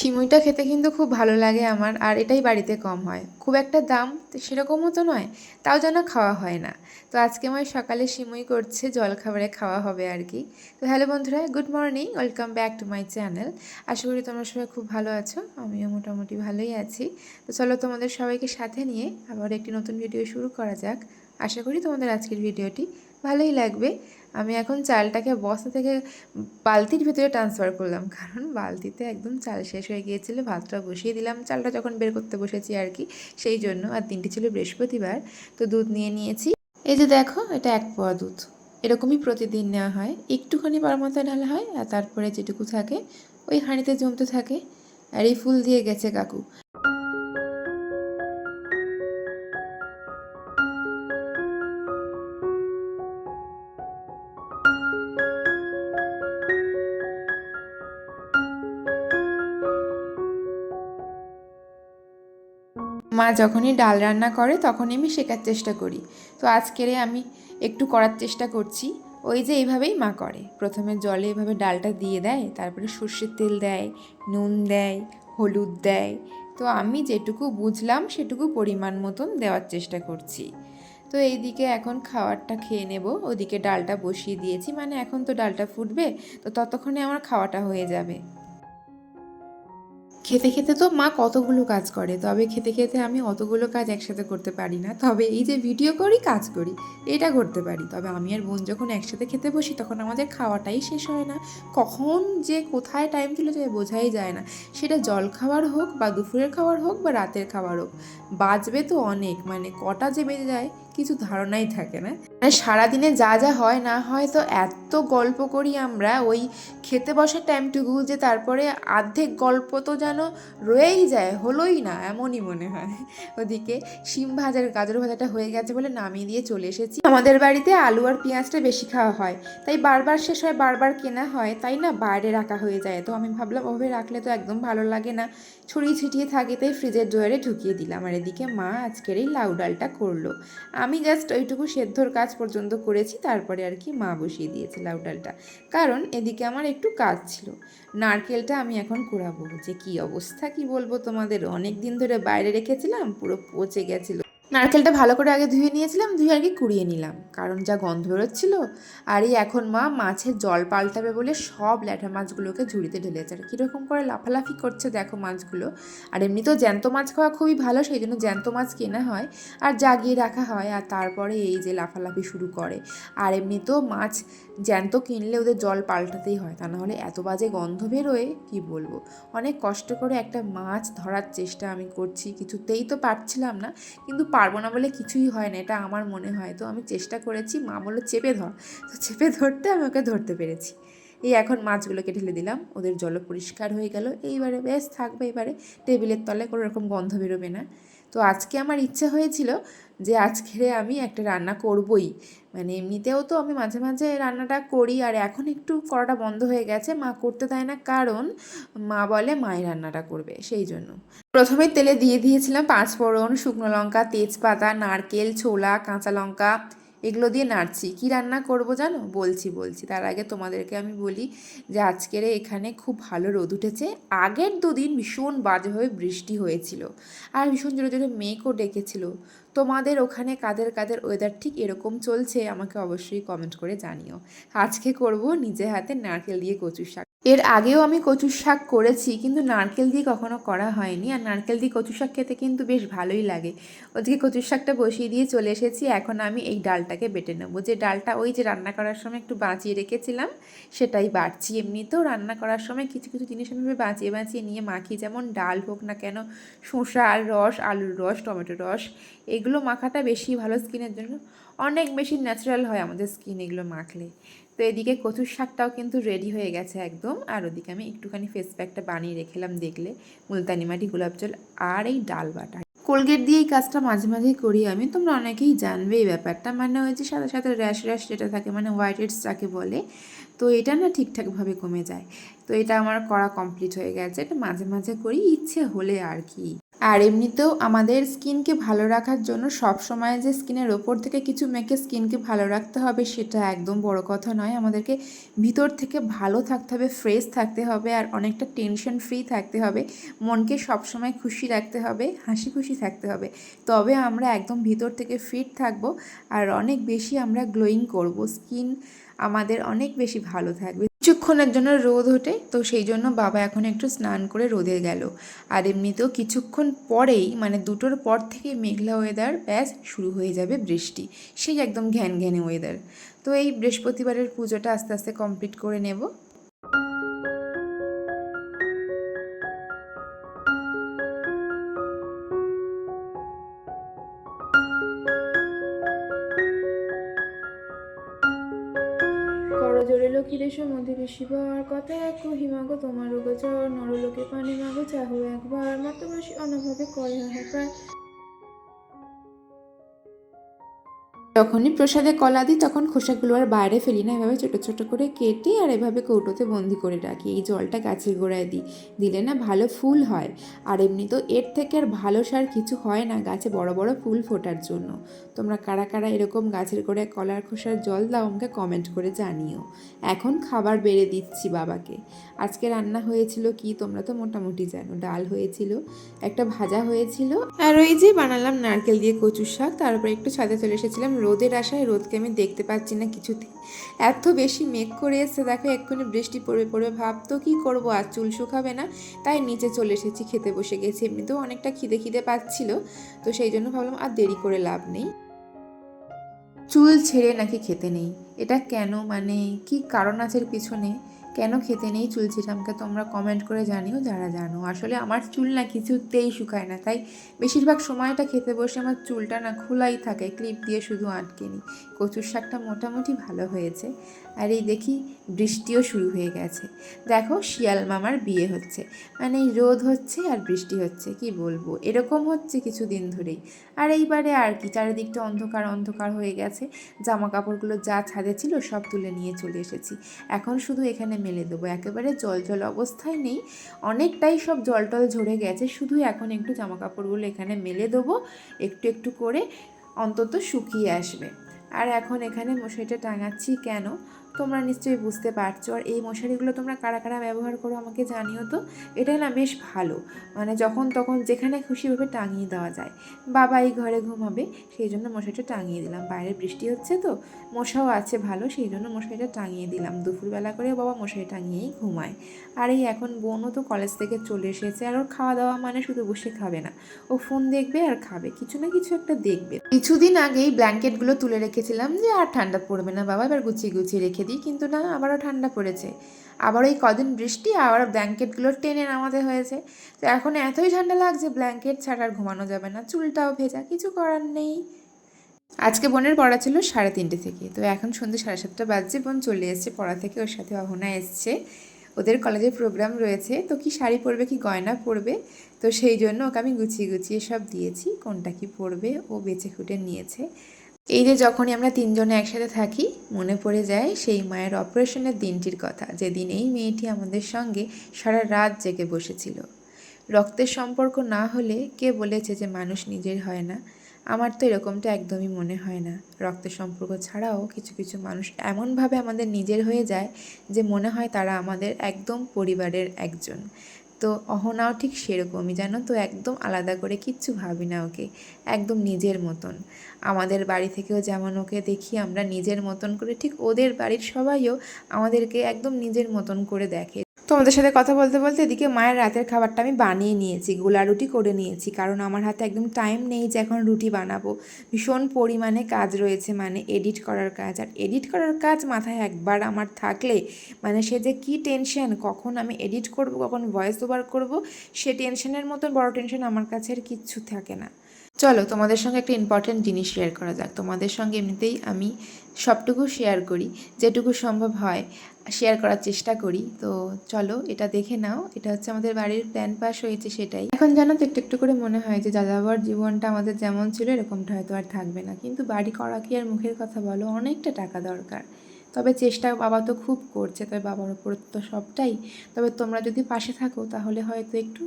সিমুইটা খেতে কিন্তু খুব ভালো লাগে আমার, আর এটাই বাড়িতে কম হয়, খুব একটা দাম তো সেরকমও তো নয়, তাও যেন খাওয়া হয় না। তো আজকে আমার সকালে সিমুই করছে, জলখাবারে খাওয়া হবে আর কি। তো হ্যালো বন্ধুরা, good morning, welcome back to my channel. আশা করি তোমরা সবাই খুব ভালো আছো, আমিও মোটামুটি ভালোই আছি। তো চলো তোমাদের সবাইকে সাথে নিয়ে আবার একটি নতুন ভিডিও শুরু করা যাক। আশা করি তোমাদের আজকের ভিডিওটি ভালোই লাগবে। আমি এখন চালটাকে বস্তা থেকে বালতির ভিতরে ট্রান্সফার করলাম, কারণ বালতিতে একদম চাল শেষ হয়ে গিয়েছিলো। ভাতটা বসিয়ে দিলাম, চালটা যখন বের করতে বসেছি আর কি, সেই জন্য। আর দিনটি ছিল বৃহস্পতিবার। তো দুধ নিয়ে নিয়েছি, এই যে দেখো, এটা 1 পোয়া দুধ। এরকমই প্রতিদিন নেওয়া হয়, একটুখানি পারমাত্রায় ঢালা হয়, আর তারপরে যেটুকু থাকে ওই হাঁড়িতে জমতে থাকে। আর এই ফুল দিয়ে গেছে কাকু। মা যখনই ডাল রান্না করে তখনই আমি শেখার চেষ্টা করি। তো আজকের আমি একটু করার চেষ্টা করছি। ওই যে এইভাবেই মা করে, প্রথমে জলে এভাবে ডালটা দিয়ে দেয়, তারপরে সর্ষের তেল দেয়, নুন দেয়, হলুদ দেয়। তো আমি যেটুকু বুঝলাম সেটুকু পরিমাণ মতন দেওয়ার চেষ্টা করছি। তো এইদিকে এখন খাবারটা খেয়ে নেব, ওদিকে ডালটা বসিয়ে দিয়েছি, মানে এখন তো ডালটা ফুটবে, তো ততক্ষণে আমার খাওয়াটা হয়ে যাবে। খেতে খেতে তো মা কতগুলো কাজ করে, তবে খেতে খেতে আমি অতগুলো কাজ একসাথে করতে পারি না। তবে এই যে ভিডিও করি, কাজ করি, এটা করতে পারি। তবে আমি আর বোন যখন একসাথে খেতে বসি তখন আমাদের খাওয়াটাই শেষ হয় না। কখন যে কোথায় টাইম চলে যায় বোঝাই যায় না। সেটা জল খাবার হোক, বা দুপুরের খাবার হোক, বা রাতের খাবার হোক, বাজবে তো অনেক, মানে কটা যে বেজে যায় কিছু ধারণাই থাকে না। মানে সারাদিনে যা যা হয় না হয়, তো এত গল্প করি আমরা ওই খেতে বসার টাইমটুকু, যে তারপরে অর্ধেক গল্প তো যেন রয়েই যায়, হলোই না এমনই মনে হয়। ওদিকে শিম ভাজার গাজর ভাজাটা হয়ে গেছে বলে নামিয়ে দিয়ে চলে এসেছি। আমাদের বাড়িতে আলু আর পেঁয়াজটা বেশি খাওয়া হয়, তাই বারবার শেষ হয়, বারবার কেনা হয়, তাই না বাইরে রাখা হয়ে যায়। তো আমি ভাবলাম ওভাবে রাখলে তো একদম ভালো লাগে না, ছড়িয়ে ছিটিয়ে থাকে, তাই ফ্রিজের ড্রয়ারে ঢুকিয়ে দিলাম। আর এদিকে মা আজকের এই লাউ ডালটা করলো, আমি জাস্ট ওইটুকু সেদ্ধর কাজ পর্যন্ত করেছি, তারপরে আর কি মা বসিয়ে দিয়েছে লাউ ডালটা। কারণ এদিকে আমার একটু কাজ ছিল। নারকেলটা আমি এখন কুড়াবো, যে কি অবস্থা কি বলবো তোমাদের, অনেক দিন ধরে বাইরে রেখেছিলাম, পুরো পচে গেছিলো। নারকেলটা ভালো করে আগে ধুয়ে নিয়েছিলাম, ধুয়ে আর কি কুড়িয়ে নিলাম, কারণ যা গন্ধ বেরোচ্ছিল। আর এই এখন মা মাছের জল পাল্টাবে বলে সব ল্যাঠা মাছগুলোকে ঝুড়িতে ঢেলেছে। আর কীরকম করে লাফালাফি করছে দেখো মাছগুলো। আর এমনিতেও জ্যান্ত মাছ খাওয়া খুবই ভালো, সেই জন্য জ্যান্ত মাছ কেনা হয় আর জাগিয়ে রাখা হয়, আর তারপরে এই যে লাফালাফি শুরু করে। আর এমনিতেও মাছ জ্যান্ত কিনলে ওদের জল পাল্টাতেই হয়, তা নাহলে এত বাজে গন্ধ বেরোয় কি বলবো। অনেক কষ্ট করে একটা মাছ ধরার চেষ্টা আমি করছি, কিছুতেই তো পারছিলাম না। কিন্তু পারবো না বলে কিছুই হয় না, এটা আমার মনে হয়। তো আমি চেষ্টা করেছি, মা বললো চেপে ধর, তো চেপে ধরতে আমি ওকে ধরতে পেরেছি। এই এখন মাছগুলোকে ঢেলে দিলাম, ওদের জল পরিষ্কার হয়ে গেল। এইবারে বেশ থাকবে, এবারে টেবিলের তলায় কোনো রকম গন্ধ বেরোবে না। তো আজকে আমার ইচ্ছে হয়েছিল যে আজকে আমি একটা রান্না করবই, মানে এমনিতেও তো আমি মাঝে মাঝে রান্নাটা করি, আর এখন একটু করাটা বন্ধ হয়ে গেছে, মা করতে দেয় না, কারণ মা বলে মাই রান্নাটা করবে, সেই জন্য। প্রথমে তেলে দিয়ে দিয়েছিলাম 5 ফোড়ন, শুকনো লঙ্কা, তেজপাতা, নারকেল, ছোলা, কাঁচা লঙ্কা, এগুলো দিয়ে নাড়ছি। কি রান্না করব জানো, বলছি। তার আগে তোমাদেরকে আমি বলি যে আজকের এখানে খুব ভালো রোদ উঠেছে। আগের 2 দিন ভীষণ বাজেভাবে বৃষ্টি হয়েছিল, আর ভীষণ জোরে জোরে মেঘও ডেকেছিল। তোমাদের ওখানে কাদের কাদের ওয়েদার ঠিক এরকম চলছে আমাকে অবশ্যই কমেন্ট করে জানিও। আজকে করব নিজে হাতে নারকেল দিয়ে কচুর শাক। এর আগেও আমি কচুর শাক করেছি, কিন্তু নারকেল দিয়ে কখনো করা হয়নি। আর নারকেল দিয়ে কচুর শাক খেতে কিন্তু বেশ ভালোই লাগে। ওদিকে কচুর শাকটা বসিয়ে দিয়ে চলে এসেছি, এখন আমি এই ডালটাকে বেটে নেবো। যে ডালটা ওই যে রান্না করার সময় একটু বাঁচিয়ে রেখেছিলাম, সেটাই বাটছি। এমনিতেও রান্না করার সময় কিছু কিছু জিনিস আমি বাঁচিয়ে নিয়ে মাখি, যেমন ডাল হোক না কেন, শসার রস, আলুর রস, টমেটোর রস, এগুলো মাখাটা বেশি ভালো স্কিনের জন্য, অনেক বেশি ন্যাচারাল হয় আমাদের স্কিন এগুলো মাখলে। তো এদিকে কচুর শাকটাও কিন্তু রেডি হয়ে গেছে একদম। আর ওদিকে আমি একটুখানি ফেস প্যাকটা বানিয়ে রেখেলাম, দেখলে, মুলতানি মাটি, গোলাপ জল আর এই ডাল বাটা। কোলগেট দিয়ে এই কাজটা মাঝে মাঝেই করি আমি, তোমরা অনেকেই জানবে এই ব্যাপারটা। মানে ওই যে সাথে সাথে র্যাশ যেটা থাকে, মানে হোয়াইট হেডস যাকে বলে, তো এটা না ঠিকঠাকভাবে কমে যায়। তো এটা আমার করা কমপ্লিট হয়ে গেছে, এটা মাঝে মাঝে করি ইচ্ছে হলে আর কি। আর এমনিতেও আমাদের স্কিনকে ভালো রাখার জন্য সব সময় যে স্কিনের ওপর থেকে কিছু মেখে স্কিনকে ভালো রাখতে হবে সেটা একদম বড় কথা নয়। আমাদেরকে ভিতর থেকে ভালো থাকতে হবে, ফ্রেশ থাকতে হবে, আর অনেকটা টেনশন ফ্রি থাকতে হবে, মনকে সবসময় খুশি রাখতে হবে, হাসি খুশি থাকতে হবে। তবে আমরা একদম ভিতর থেকে ফিট থাকবো আর অনেক বেশি আমরা গ্লোয়িং করব, স্কিন আমাদের অনেক বেশি ভালো থাকবে। কিছুক্ষণের জন্য রোদ ওঠে, তো সেই জন্য বাবা এখন একটু স্নান করে রোদে গেল। আর এমনিতেও কিছুক্ষণ পরেই মানে 2টোর পর থেকে মেঘলা ওয়েদার, ব্যাস শুরু হয়ে যাবে বৃষ্টি, সেই একদম ঘ্যান ঘ্যানে ওয়েদার। তো এই বৃহস্পতিবারের পুজোটা আস্তে আস্তে কমপ্লিট করে নেব। করজোড়ে লক্ষ্মীরেশ মন্দিরে শিবার কথা এক কহিমাগো তোমার গোচর নরলোকে পানি মাগো চাহো একবার মাতৃভাষী অনভাবে করে হাহাকার। যখনই প্রসাদে কলা দিই তখন খোসাগুলো আর বাইরে ফেলি না, এভাবে ছোটো ছোটো করে কেটে আর এভাবে কৌটোতে বন্দি করে রাখি। এই জলটা গাছের গোড়ায় দিই, দিলে না ভালো ফুল হয়। আর এমনি তো এর থেকে আর ভালো সার কিছু হয় না গাছে বড় বড় ফুল ফোটার জন্য। তোমরা কারা কারা এরকম গাছের গোড়ায় কলার খোসার জল দাও আমাকে কমেন্ট করে জানিও। এখন খাবার বেড়ে দিচ্ছি বাবাকে। আজকে রান্না হয়েছিল কি তোমরা তো মোটামুটি জানো, ডাল হয়েছিল, একটা ভাজা হয়েছিল, আর ওই যে বানালাম নারকেল দিয়ে কচুর শাক। তারপরে একটু ছাদে চলে এসেছিলাম রোদের আশায়, রোদকে আমি দেখতে পাচ্ছি না কিছুতে, এত বেশি মেঘ করে এসছে, দেখো এক্ষুনি বৃষ্টি পড়বে পড়বে ভাব, তো কী করবো, আর চুল শুকাবে না, তাই নিচে চলে এসেছি, খেতে বসে গেছি। এমনিতেও অনেকটা খিদে খিদে পাচ্ছিল, তো সেই জন্য ভাবলাম আর দেরি করে লাভ নেই। চুল ছেড়ে নাকি খেতে নেই, এটা কেন, মানে কি কারণ আছে এর পিছনে, কেন খেতে নেই চুল ছেড়ে আমাকে তোমরা কমেন্ট করে জানিও যারা জানো। আসলে আমার চুল না কিছুতেই শুকায় না, তাই বেশিরভাগ সময়টা খেতে বসে আমার চুলটা না খোলাই থাকে, ক্লিপ দিয়ে শুধু আটকে নিই। কচুর শাকটা মোটামুটি ভালো হয়েছে। আর এই দেখি বৃষ্টিও শুরু হয়ে গেছে, দেখো শিয়াল মামার বিয়ে হচ্ছে, মানে এই রোদ হচ্ছে আর বৃষ্টি হচ্ছে, কি বলবো, এরকম হচ্ছে কিছুদিন ধরেই। আর এইবারে আর কি, চারিদিকটা অন্ধকার অন্ধকার হয়ে গেছে, জামা কাপড়গুলো যা ছাদে ছিল সব তুলে নিয়ে চলে এসেছি, এখন শুধু এখানে মেলে দেবো। একেবারে জল জল অবস্থায় নেই, অনেকটাই সব জল টল ঝরে গেছে, শুধু এখন একটু জামা কাপড়গুলো এখানে মেলে দেবো, একটু একটু করে অন্তত শুকিয়ে আসবে। আর এখন এখানে মশারিটা টাঙাচ্ছি কেন, তোমরা নিশ্চয়ই বুঝতে পারছো। আর এই মশারিগুলো তোমরা কারা কারা ব্যবহার করো আমাকে জানিও তো। এটা না বেশ ভালো, মানে যখন তখন যেখানে খুশিভাবে টাঙিয়ে দেওয়া যায়। বাবা এই ঘরে ঘুমাবে, সেই জন্য মশারিটা টাঙিয়ে দিলাম। বাইরে বৃষ্টি হচ্ছে তো, মশাও আছে ভালো, সেই জন্য মশারিটা টাঙিয়ে দিলাম। দুপুরবেলা করে বাবা মশারি টাঙিয়েই ঘুমায়। আর এই এখন বোনও তো কলেজ থেকে চলে এসেছে, আর ওর খাওয়া দাওয়া মানে শুধু বসে খাবে না, ও ফোন দেখবে আর খাবে, কিছু না কিছু একটা দেখবে। কিছুদিন আগেই ব্ল্যাঙ্কেটগুলো তুলে রেখেছিলাম যে আর ঠান্ডা পড়বে না বাবা, এবার গুছিয়ে গুছিয়ে রেখে দিই, কিন্তু না, আবারও ঠান্ডা পড়েছে। আবার এই কদিন বৃষ্টি, আবার ব্ল্যাঙ্কেটগুলো টেনে নামাতে হয়েছে। তো এখন এতই ঠান্ডা লাগছে, ব্ল্যাঙ্কেট ছাড়া আর ঘুমানো যাবে না, চুলটাও ভেজা, কিছু করার নেই। আজকে বোনের পড়া ছিল 3:30 থেকে, তো এখন সন্ধ্যে 7:30 বাজছে, বোন চলে এসছে পড়া থেকে, ওর সাথে অহনা এসছে, ওদের কলেজের প্রোগ্রাম রয়েছে, তো কি শাড়ি পরবে কি গয়না পরবে, তো সেই জন্য ওকে আমি গুছিয়ে গুছিয়ে সব দিয়েছি, কোনটা কি পরবে ও বেছে খুঁটে নিয়েছে। এই যে যখনই আমরা তিনজনে একসাথে থাকি মনে পড়ে যায় সেই মায়ের অপারেশনের দিনটির কথা, যেদিন এই মেয়েটি আমাদের সঙ্গে সারা রাত জেগে বসেছিল। রক্তের সম্পর্ক না হলে কে বলেছে যে মানুষ নিজের হয় না? আমার তো এরকমটা একদমই মনে হয় না। রক্তের সম্পর্ক ছাড়াও কিছু কিছু মানুষ এমনভাবে আমাদের নিজের হয়ে যায় যে মনে হয় তারা আমাদের একদম পরিবারের একজন। তো অহনাও ঠিক সেরকমই, জানো তো, একদম আলাদা করে কিচ্ছু ভাবি না ওকে, একদম নিজের মতন। আমাদের বাড়ি থেকেও যেমন ওকে দেখি আমরা নিজের মতন করে, ঠিক ওদের বাড়ির সবাইও আমাদেরকে একদম নিজের মতন করে দেখে। তোমাদের সাথে কথা বলতে বলতে এদিকে মায়ের রাতের খাবারটা আমি বানিয়ে নিয়েছি, গোলা রুটি করে নিয়েছি, কারণ আমার হাতে একদম টাইম নেই যে এখন রুটি বানাবো, ভীষণ পরিমাণে কাজ রয়েছে, মানে এডিট করার কাজ। আর এডিট করার কাজ মাথায় একবার আমার থাকলে মানে সে যে কী টেনশন, কখন আমি এডিট করব, কখন ভয়েস ওভার করব, সে টেনশনের মতন বড় টেনশন আমার কাছে আর কিচ্ছু থাকে না। চলো তোমাদের সঙ্গে একটা ইম্পর্ট্যান্ট জিনিস শেয়ার করা যাক। তোমাদের সঙ্গে এমনিতেই আমি সবটুকু শেয়ার করি, যেটুকু সম্ভব হয় শেয়ার করার চেষ্টা করি। তো চলো এটা দেখে নাও, এটা হচ্ছে আমাদের বাড়ির প্ল্যান পাস হয়েছে সেটাই। এখন জানো তো একটু একটু করে মনে হয় যে যাযাবর জীবনটা আমাদের যেমন ছিল এরকমটা হয়তো আর থাকবে না, কিন্তু বাড়ি করা কি আর মুখের কথা বলো, অনেকটা টাকা দরকার। তবে চেষ্টা বাবা তো খুব করছে, তবে বাবার উপর তো সবটাই। তবে তোমরা যদি পাশে থাকো তাহলে হয়তো একটু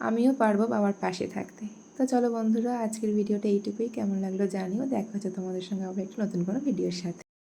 আমিও পারবো বাবার পাশে থাকতে। তো চলো বন্ধুরা, আজকের ভিডিওটা এইটুকুই। কেমন লাগলো জানিও। দেখা হচ্ছে তোমাদের সঙ্গে আবার একটা নতুন কোনো ভিডিওর সাথে।